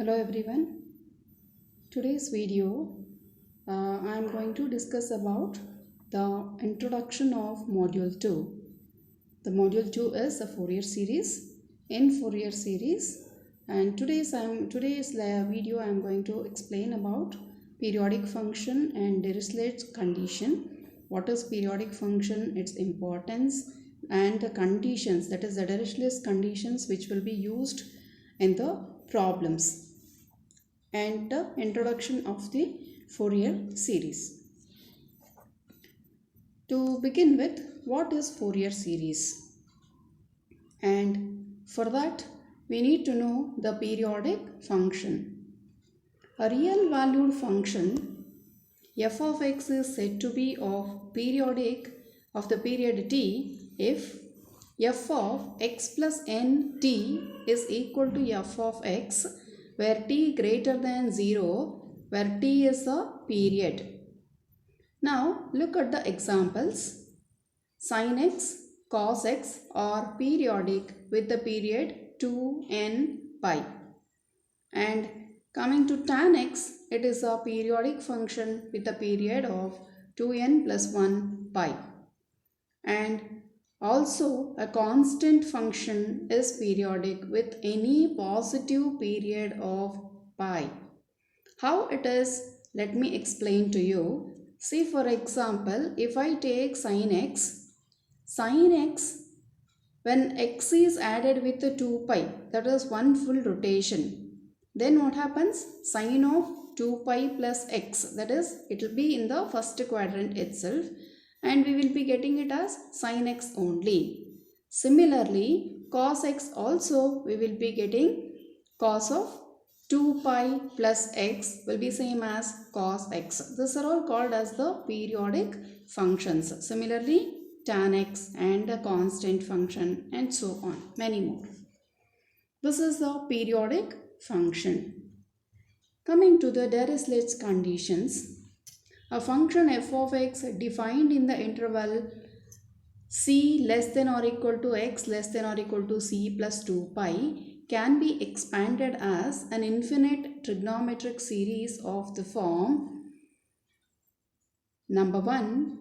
Hello everyone. Today's video I am going to discuss about the introduction of module 2. The module 2 is a Fourier series in Fourier series, and today's video I am going to explain about periodic function and Dirichlet's condition. What is periodic function, its importance, and the conditions, that is the Dirichlet's conditions which will be used in the problems, and the introduction of the Fourier series. To begin with, what is Fourier series? And for that, we need to know the periodic function. A real valued function f of x is said to be of the period t if f of x plus n t is equal to f of x, where t greater than 0, where t is a period. Now look at the examples. Sin x, cos x are periodic with the period 2n pi. And coming to tan x, it is a periodic function with a period of 2n plus 1 pi. And also a constant function is periodic with any positive period of pi. How it is? Let me explain to you. See, for example, if I take sin x, when x is added with the 2 pi, that is one full rotation, then what happens? Sin of 2 pi plus x, that is, it will be in the first quadrant itself, and we will be getting it as sin x only. Similarly, cos x also we will be getting cos of 2 pi plus x will be same as cos x. These are all called as the periodic functions. Similarly, tan x and a constant function and so on, many more. This is the periodic function. Coming to the Dirichlet's conditions, a function f of x defined in the interval c less than or equal to x less than or equal to c plus 2 pi can be expanded as an infinite trigonometric series of the form: number 1,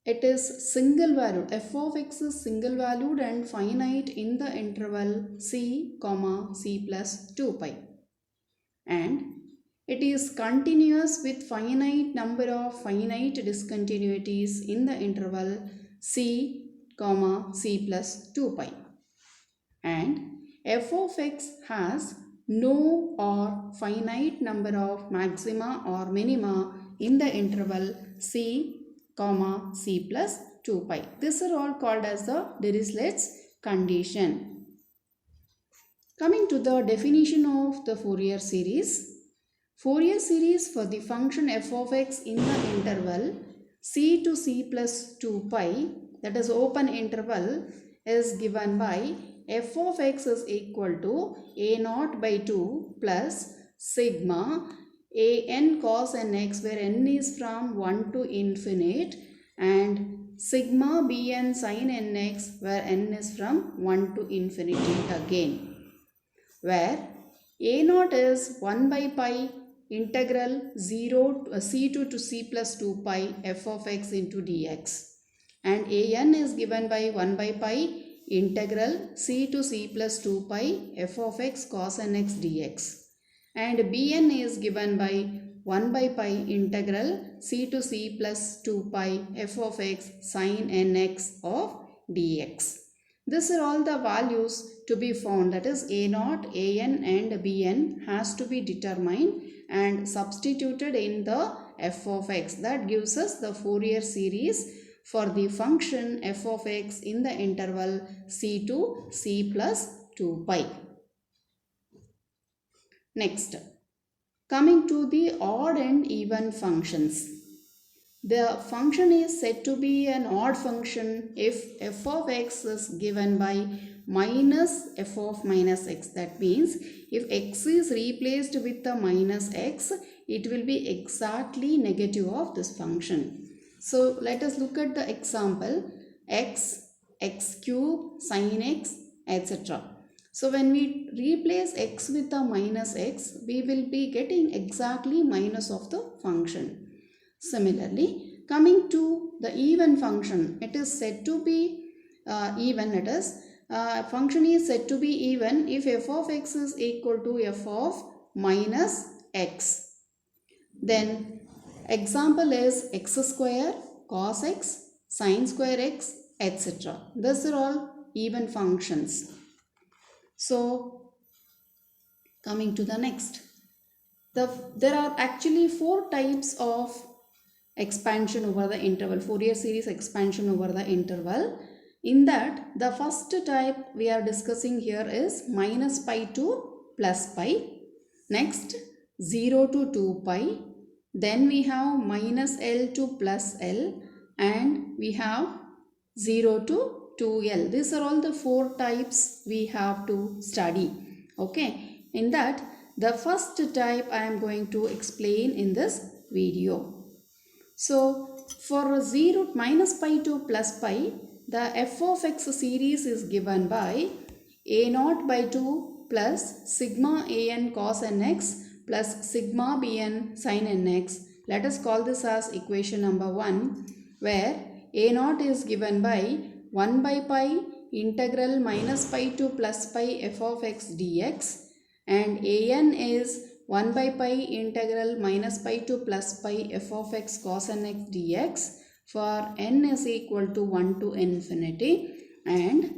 it is single valued. F of x is single valued and finite in the interval c, c plus 2 pi. And it is continuous with finite number of finite discontinuities in the interval c, c plus 2 pi. And f of x has no or finite number of maxima or minima in the interval c, c plus 2 pi. These are all called as the Dirichlet's condition. Coming to the definition of the Fourier series. Fourier series for the function f of x in the interval c to c plus 2 pi, that is open interval, is given by f of x is equal to a naught by 2 plus sigma a n cos nx, where n is from 1 to infinite, and sigma bn sin nx, where n is from 1 to infinity again, where a naught is 1 by pi integral c2 to c plus 2 pi f of x into dx, and an is given by 1 by pi integral c to c plus 2 pi f of x cos nx dx, and bn is given by 1 by pi integral c to c plus 2 pi f of x sin nx of dx. These are all the values to be found, that is a naught, an and bn has to be determined and substituted in the f of x. That gives us the Fourier series for the function f of x in the interval c to c plus 2 pi. Next, coming to the odd and even functions. The function is said to be an odd function if f of x is given by minus f of minus x. That means if x is replaced with the minus x, it will be exactly negative of this function. So let us look at the example: x, x cube, sin x, etc. So when we replace x with a minus x, we will be getting exactly minus of the function. Similarly, coming to the even function, it is said to be even. It is function is said to be even if f of x is equal to f of minus x. Then example is x square, cos x, sin square x, etc. These are all even functions. So coming to the next. There are actually 4 types of expansion over the interval, Fourier series expansion over the interval. In that, the first type we are discussing here is minus pi to plus pi. Next, 0 to 2 pi. Then we have minus L to plus L, and we have 0 to 2L. These are all the 4 types we have to study. Okay. In that, the first type I am going to explain in this video. So for 0 minus pi to plus pi, the f of x series is given by a0 by 2 plus sigma an cos nx plus sigma bn sin nx. Let us call this as equation number 1, where a0 is given by 1 by pi integral minus pi to plus pi f of x dx, and an is 1 by pi integral minus pi to plus pi f of x cos nx dx for n is equal to 1 to infinity, and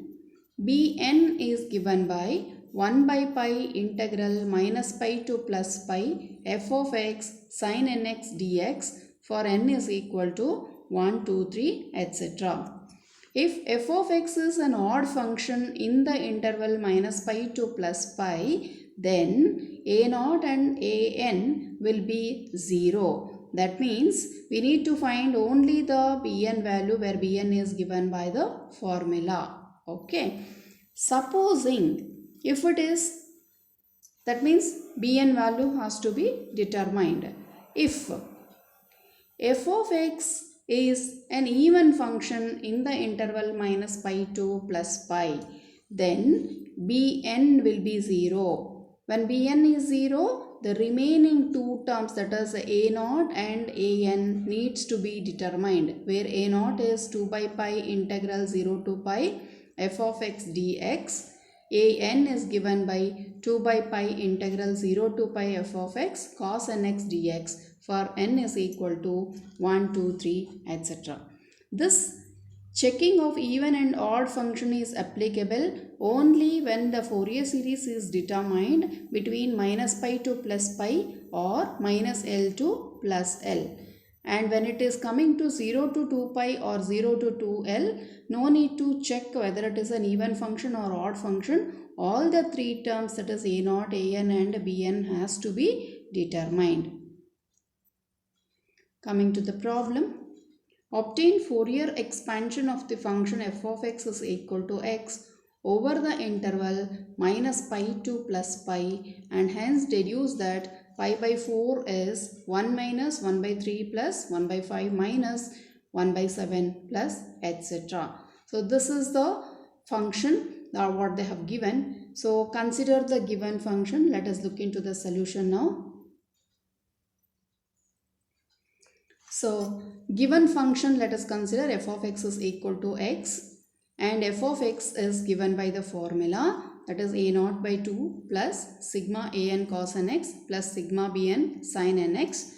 bn is given by 1 by pi integral minus pi to plus pi f of x sin nx dx for n is equal to 1, 2, 3, etc. If f of x is an odd function in the interval minus pi to plus pi, then a0 and an will be 0. That means we need to find only the bn value, where bn is given by the formula. Okay. Supposing if it is, that means bn value has to be determined. If f of x is an even function in the interval minus pi to plus pi, then bn will be 0. When bn is 0, the remaining 2 terms, that is a0 and an, needs to be determined, where a0 is 2 by pi integral 0 to pi f of x dx, an is given by 2 by pi integral 0 to pi f of x cos nx dx for n is equal to 1, 2, 3, etc. This checking of even and odd function is applicable only when the Fourier series is determined between minus pi to plus pi or minus L to plus L. And when it is coming to 0 to 2 pi or 0 to 2L, no need to check whether it is an even function or odd function. All the 3 terms, that is a0, an and bn, has to be determined. Coming to the problem. Obtain Fourier expansion of the function f of x is equal to x over the interval minus pi to plus pi, and hence deduce that pi by 4 is 1 minus 1 by 3 plus 1 by 5 minus 1 by 7 plus etc. So this is the function or what they have given. So consider the given function. Let us look into the solution now. So given function, let us consider f of x is equal to x, and f of x is given by the formula, that is a0 by 2 plus sigma an cos nx plus sigma bn sin nx.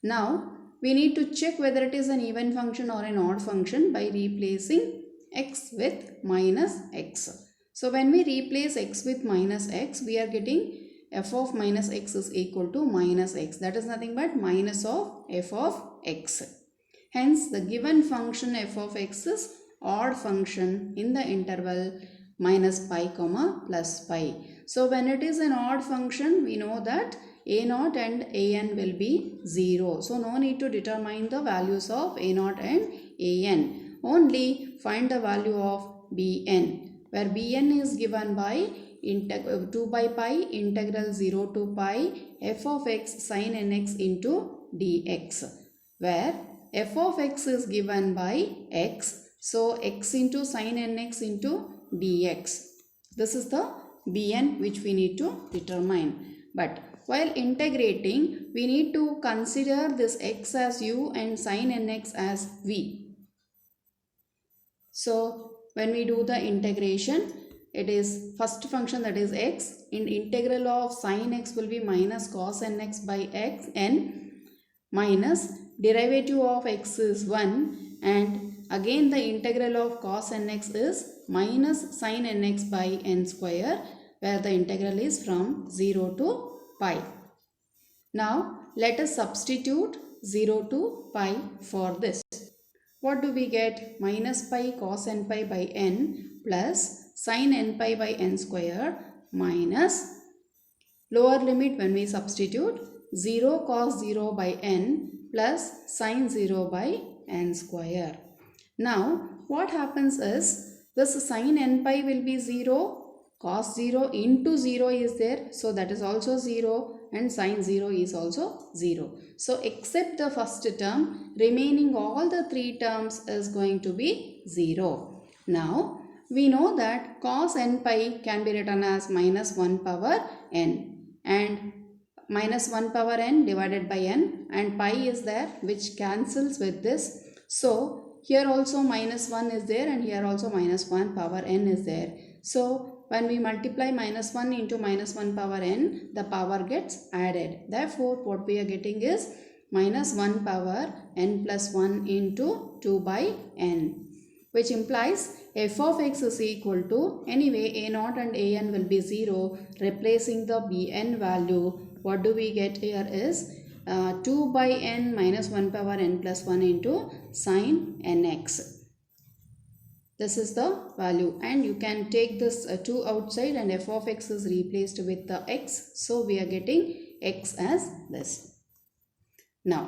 Now we need to check whether it is an even function or an odd function by replacing x with minus x. So when we replace x with minus x, we are getting f of minus x is equal to minus x. That is nothing but minus of f of x. Hence the given function f of x is odd function in the interval minus pi comma plus pi. So when it is an odd function, we know that a0 and an will be 0. So no need to determine the values of a0 and an. Only find the value of bn, where bn is given by 2 by pi integral 0 to pi f of x sin nx into dx, where f of x is given by x. So x into sin nx into dx. This is the bn which we need to determine. But while integrating, we need to consider this x as u and sin nx as v. So when we do the integration, it is first function, that is x, in integral of sin x will be minus cos nx by x n minus derivative of x is 1, and again the integral of cos nx is minus sin nx by n square, where the integral is from 0 to pi. Now let us substitute 0 to pi for this. What do we get? Minus pi cos n pi by n plus sin n pi by n square minus lower limit when we substitute 0 cos 0 by n plus sin 0 by n square. Now what happens is this sin n pi will be 0, cos 0 into 0 is there, so that is also 0, and sin 0 is also 0. So except the first term, remaining all the three terms is going to be 0. Now we know that cos n pi can be written as minus 1 power n, and minus 1 power n divided by n, and pi is there which cancels with this. So here also minus 1 is there, and here also minus 1 power n is there. So when we multiply minus 1 into minus 1 power n, the power gets added. Therefore what we are getting is minus 1 power n plus 1 into 2 by n, which implies f of x is equal to, anyway a0 and an will be 0, replacing the bn value. What do we get here is 2 by n minus 1 power n plus 1 into sin nx. This is the value, and you can take this 2 outside, and f of x is replaced with the x. So we are getting x as this. Now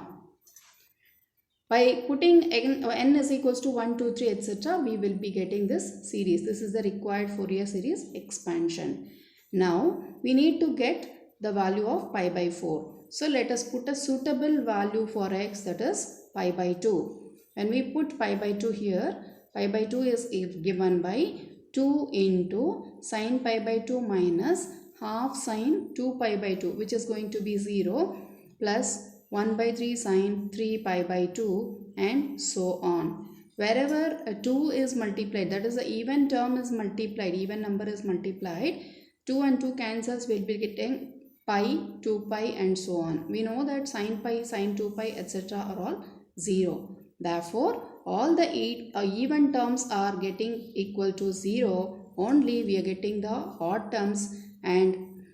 by putting n is equals to 1, 2, 3 etc., we will be getting this series. This is the required Fourier series expansion. Now we need to get the value of pi by 4. So let us put a suitable value for x, that is pi by 2. When we put pi by 2 here, pi by 2 is given by 2 into sin pi by 2 minus half sin 2 pi by 2, which is going to be 0, plus 1 by 3 sin 3 pi by 2, and so on. Wherever 2 is multiplied, that is the even term is multiplied, even number is multiplied, 2 and 2 cancels, will be getting pi, 2 pi, and so on. We know that sin pi, sin 2 pi etc. are all 0. Therefore all the even terms are getting equal to 0, only we are getting the odd terms, and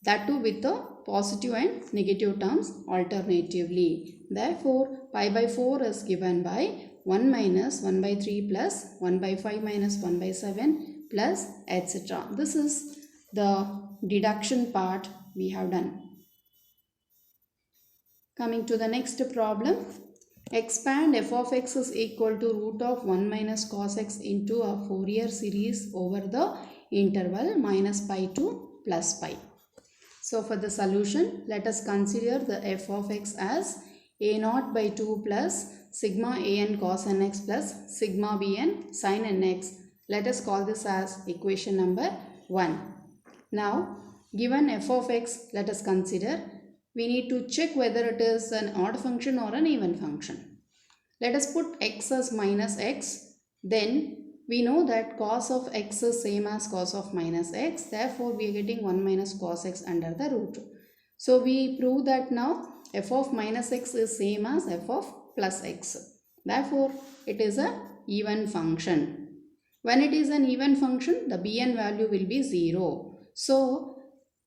that too with the positive and negative terms alternatively. Therefore pi by 4 is given by 1 minus 1 by 3 plus 1 by 5 minus 1 by 7 plus etc. This is the deduction part we have done. Coming to the next problem. Expand f of x is equal to root of 1 minus cos x into a Fourier series over the interval minus pi to plus pi. So for the solution, let us consider the f of x as a0 by 2 plus sigma an cos nx plus sigma bn sin nx. Let us call this as equation number 1. Now given f of x, let us consider, we need to check whether it is an odd function or an even function. Let us put x as minus x. Then we know that cos of x is same as cos of minus x. Therefore we are getting 1 minus cos x under the root. So we prove that now f of minus x is same as f of plus x. Therefore it is an even function. When it is an even function, the bn value will be 0. So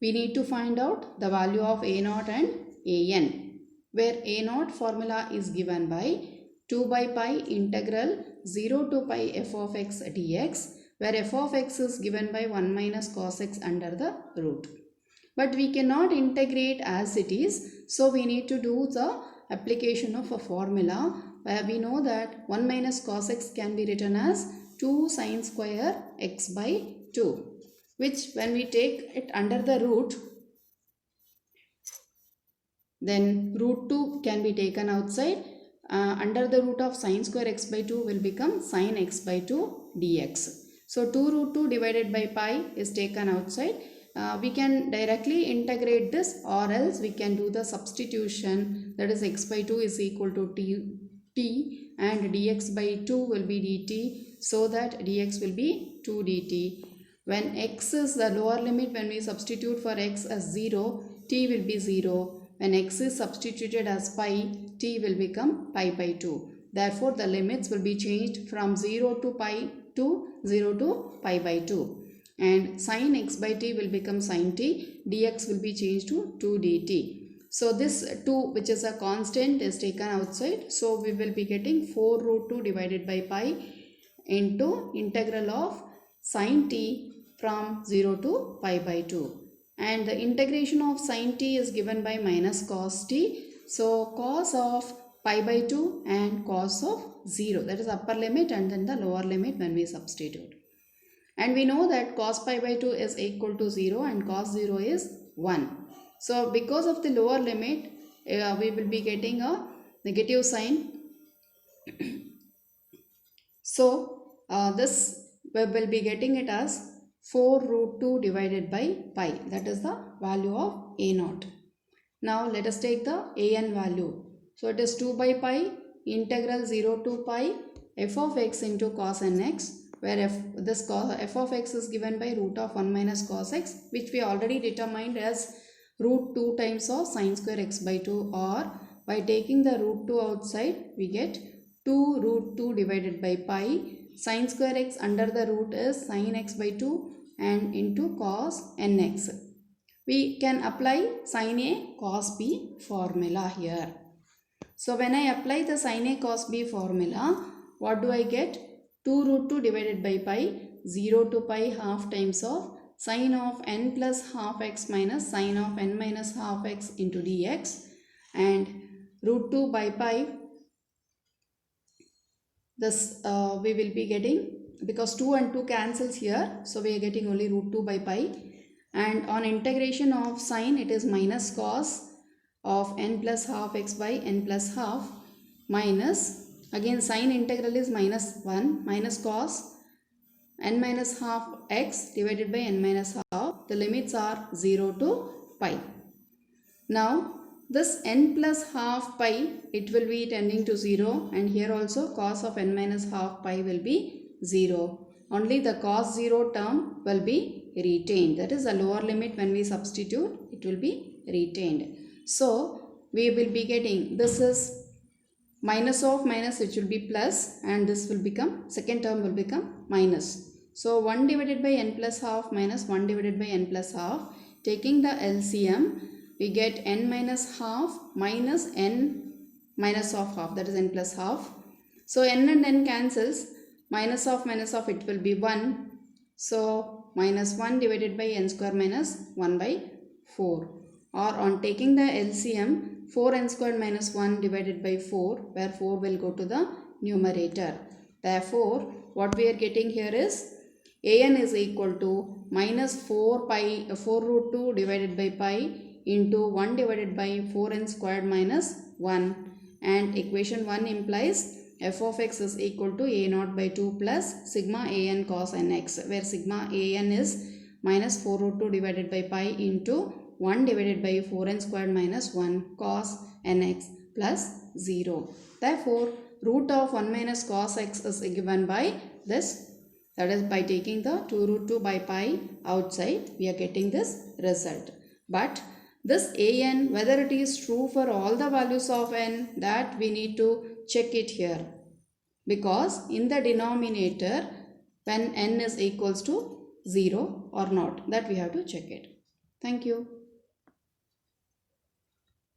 we need to find out the value of a0 and an, where a0 formula is given by 2 by pi integral 0 to pi f of x dx, where f of x is given by 1 minus cos x under the root. But we cannot integrate as it is, so we need to do the application of a formula where we know that 1 minus cos x can be written as 2 sin square x by 2. Which when we take it under the root, then root 2 can be taken outside. Under the root of sin square x by 2 will become sin x by 2 dx. So 2 root 2 divided by pi is taken outside. We can directly integrate this, or else we can do the substitution, that is x by 2 is equal to t and dx by 2 will be dt, so that dx will be 2 dt. When x is the lower limit, when we substitute for x as 0, t will be 0. When x is substituted as pi, t will become pi by 2. Therefore, the limits will be changed from 0 to pi to 0 to pi by 2. And sin x by t will become sin t, dx will be changed to 2 dt. So this 2, which is a constant, is taken outside. So we will be getting 4 root 2 divided by pi into integral of sin t from 0 to pi by 2. And the integration of sin t is given by minus cos t. So cos of pi by 2 and cos of 0, that is upper limit and then the lower limit when we substitute. And we know that cos pi by 2 is equal to 0 and cos 0 is 1. So because of the lower limit, we will be getting a negative sign. So this we will be getting it as 4 root 2 divided by pi. That is the value of a0. Now let us take the an value. So it is 2 by pi integral 0 to pi f of x into cos nx, where f of x is given by root of 1 minus cos x, which we already determined as root 2 times of sin square x by 2, or by taking the root 2 outside, we get 2 root 2 divided by pi. Sin square x under the root is sin x by 2 and into cos nx. We can apply sin a cos b formula here. So when I apply the sin a cos b formula, what do I get? 2 root 2 divided by pi, 0 to pi half times of sin of n plus half x minus sin of n minus half x into dx, and root 2 by pi. This we will be getting, because 2 and 2 cancels here, so we are getting only root 2 by pi. And on integration of sin, it is minus cos of n plus half x by n plus half, minus, again sin integral is minus 1, minus cos n minus half x divided by n minus half. The limits are 0 to pi. Now this n plus half pi, it will be tending to 0, and here also cos of n minus half pi will be 0. Only the cos 0 term will be retained. That is the lower limit. When we substitute, it will be retained. So we will be getting, this is minus of minus, it will be plus, and this will become, second term will become minus. So 1 divided by n plus half minus 1 divided by n plus half. Taking the LCM, we get n minus half minus n minus of half, that is n plus half. So n and n cancels, minus of it will be 1. So minus 1 divided by n square minus 1 by 4. Or on taking the LCM, 4n squared minus 1 divided by 4, where 4 will go to the numerator. Therefore, what we are getting here is an is equal to minus 4 root 2 divided by pi into 1 divided by 4n squared minus 1. And equation 1 implies f of x is equal to a0 by 2 plus sigma an cos nx, where sigma an is minus 4 root 2 divided by pi into 1 divided by 4n squared minus 1 cos nx plus 0. Therefore, root of 1 minus cos x is given by this. That is, by taking the 2 root 2 by pi outside, we are getting this result. But this an, whether it is true for all the values of n, that we need to check it here. Because in the denominator, when n is equals to 0 or not, that we have to check it. Thank you.